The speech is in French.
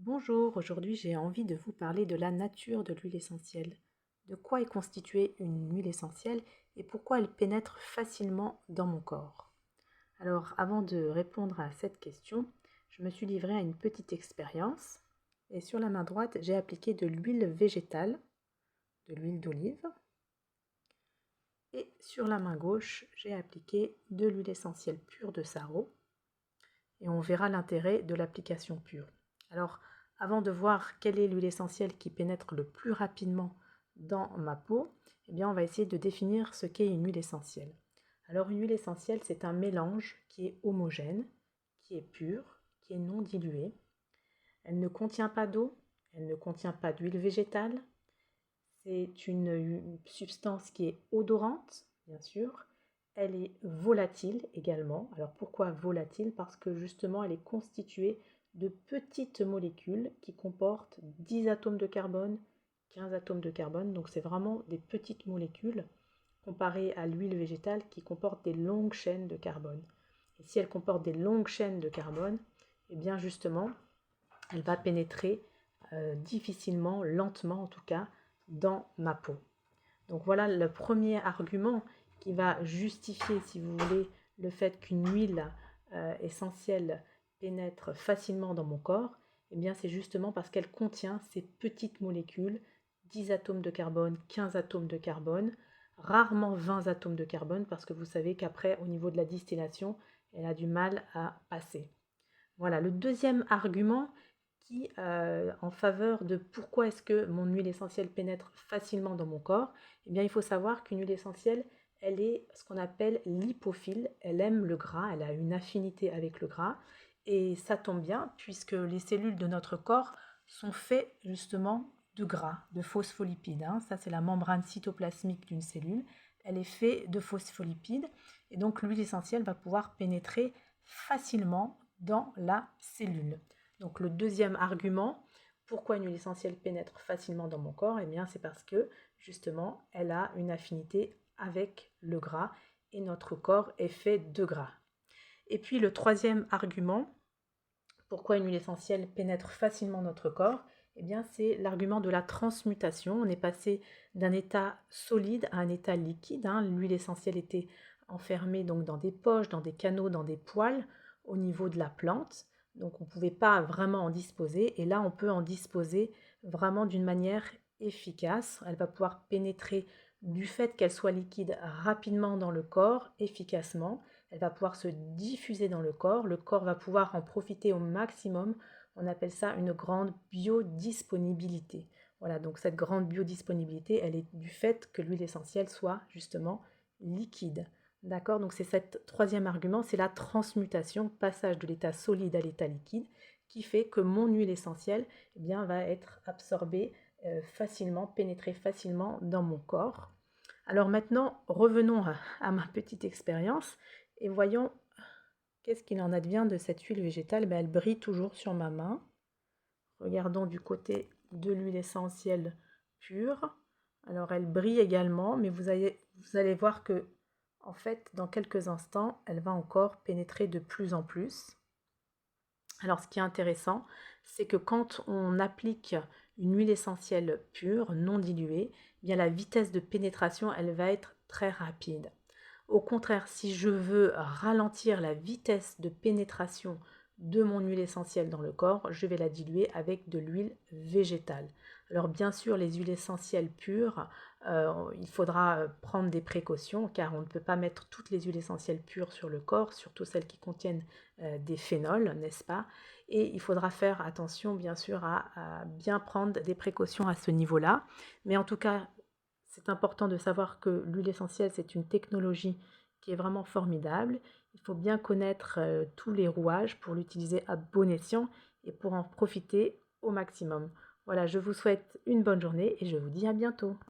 Bonjour, aujourd'hui j'ai envie de vous parler de la nature de l'huile essentielle. De quoi est constituée une huile essentielle et pourquoi elle pénètre facilement dans mon corps. Alors avant de répondre à cette question, je me suis livrée à une petite expérience et sur la main droite j'ai appliqué de l'huile végétale, de l'huile d'olive et sur la main gauche j'ai appliqué de l'huile essentielle pure de sarraud et on verra l'intérêt de l'application pure. Alors, avant de voir quelle est l'huile essentielle qui pénètre le plus rapidement dans ma peau, eh bien, on va essayer de définir ce qu'est une huile essentielle. Alors, une huile essentielle, c'est un mélange qui est homogène, qui est pur, qui est non dilué. Elle ne contient pas d'eau, elle ne contient pas d'huile végétale. C'est une substance qui est odorante, bien sûr. Elle est volatile également. Alors pourquoi volatile? Parce que justement elle est constituée de petites molécules qui comportent 10 atomes de carbone, 15 atomes de carbone. Donc c'est vraiment des petites molécules comparées à l'huile végétale qui comporte des longues chaînes de carbone. Et si elle comporte des longues chaînes de carbone, eh bien justement elle va pénétrer difficilement, lentement en tout cas, dans ma peau. Donc voilà le premier argument qui va justifier, si vous voulez, le fait qu'une huile essentielle pénètre facilement dans mon corps. Eh bien, c'est justement parce qu'elle contient ces petites molécules, 10 atomes de carbone, 15 atomes de carbone, rarement 20 atomes de carbone, parce que vous savez qu'après, au niveau de la distillation, elle a du mal à passer. Voilà, le deuxième argument qui, en faveur de pourquoi est-ce que mon huile essentielle pénètre facilement dans mon corps, eh bien, il faut savoir qu'une huile essentielle, elle est ce qu'on appelle lipophile. Elle aime le gras, elle a une affinité avec le gras. Et ça tombe bien, puisque les cellules de notre corps sont faites justement de gras, de phospholipides. Hein. Ça, c'est la membrane cytoplasmique d'une cellule. Elle est faite de phospholipides. Et donc, l'huile essentielle va pouvoir pénétrer facilement dans la cellule. Donc le deuxième argument, pourquoi une huile essentielle pénètre facilement dans mon corps? Eh bien c'est parce que justement elle a une affinité avec le gras et notre corps est fait de gras. Et puis le troisième argument, pourquoi une huile essentielle pénètre facilement notre corps? Eh bien c'est l'argument de la transmutation. On est passé d'un état solide à un état liquide. Hein. L'huile essentielle était enfermée donc dans des poches, dans des canaux, dans des poils au niveau de la plante. Donc on ne pouvait pas vraiment en disposer et là on peut en disposer vraiment d'une manière efficace. Elle va pouvoir pénétrer du fait qu'elle soit liquide rapidement dans le corps, efficacement. Elle va pouvoir se diffuser dans le corps va pouvoir en profiter au maximum. On appelle ça une grande biodisponibilité. Voilà, donc cette grande biodisponibilité, elle est du fait que l'huile essentielle soit justement liquide. D'accord, donc c'est cet troisième argument, c'est la transmutation, passage de l'état solide à l'état liquide, qui fait que mon huile essentielle eh bien, va être absorbée facilement, pénétrer facilement dans mon corps. Alors maintenant, revenons à ma petite expérience et voyons qu'est-ce qu'il en advient de cette huile végétale. Elle brille toujours sur ma main. Regardons du côté de l'huile essentielle pure. Alors elle brille également, mais vous allez voir que en fait, dans quelques instants, elle va encore pénétrer de plus en plus. Alors, ce qui est intéressant, c'est que quand on applique une huile essentielle pure, non diluée, eh bien la vitesse de pénétration, elle va être très rapide. Au contraire, si je veux ralentir la vitesse de pénétration de mon huile essentielle dans le corps, je vais la diluer avec de l'huile végétale. Alors bien sûr, les huiles essentielles pures, il faudra prendre des précautions car on ne peut pas mettre toutes les huiles essentielles pures sur le corps, surtout celles qui contiennent des phénols, n'est-ce pas? Et il faudra faire attention bien sûr à bien prendre des précautions à ce niveau-là. Mais en tout cas, c'est important de savoir que l'huile essentielle, c'est une technologie qui est vraiment formidable. Il faut bien connaître tous les rouages pour l'utiliser à bon escient et pour en profiter au maximum. Voilà, je vous souhaite une bonne journée et je vous dis à bientôt.